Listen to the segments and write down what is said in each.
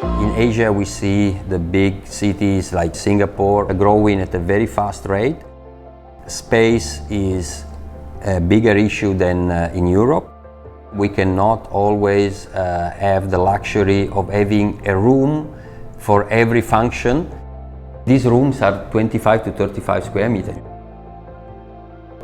In Asia, we see the big cities like Singapore growing at a very fast rate. Space is a bigger issue than in Europe. We cannot always have the luxury of having a room for every function. These rooms are 25 to 35 square meters.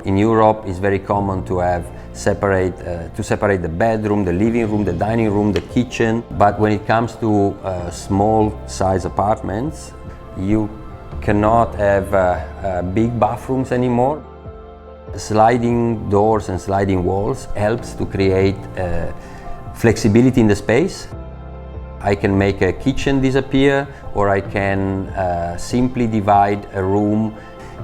In Europe, it's very common to have separate the bedroom, the living room, the dining room, the kitchen. But when it comes to small size apartments, you cannot have big bathrooms anymore. Sliding doors and sliding walls helps to create flexibility in the space. I can make a kitchen disappear, or I can simply divide a room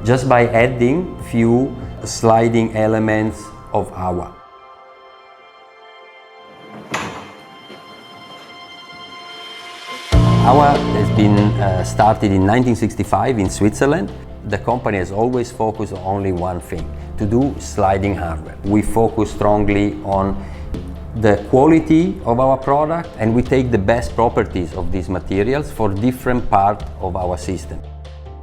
just by adding few sliding elements of Hawa. Hawa has been started in 1965 in Switzerland. The company has always focused on only one thing, to do sliding hardware. We focus strongly on the quality of our product, and we take the best properties of these materials for different parts of our system.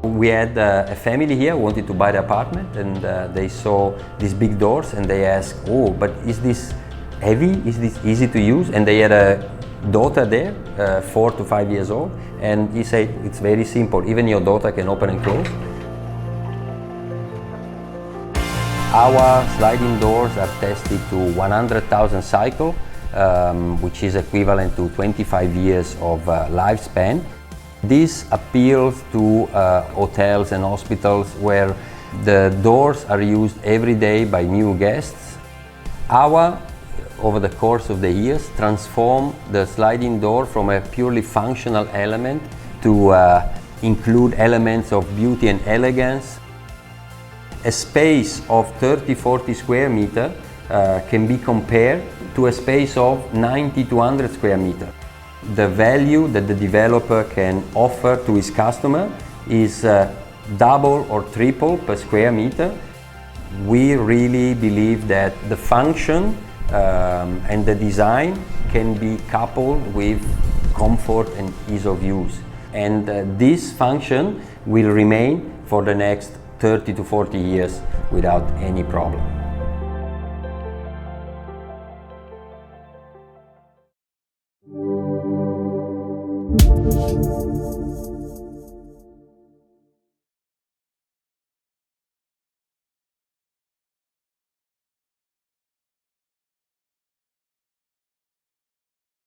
We had a family here who wanted to buy the apartment, and they saw these big doors and they asked, oh, but is this heavy? Is this easy to use? And they had a daughter there, 4 to 5 years old, and he said, it's very simple, even your daughter can open and close. Our sliding doors are tested to 100,000 cycles, which is equivalent to 25 years of lifespan. This appeals to hotels and hospitals where the doors are used every day by new guests. Hawa, over the course of the years, transformed the sliding door from a purely functional element to include elements of beauty and elegance. A space of 30-40 square meters can be compared to a space of 90 to 100 square meters. The value that the developer can offer to his customer is double or triple per square meter. We really believe that the function and the design can be coupled with comfort and ease of use. And this function will remain for the next 30 to 40 years without any problem.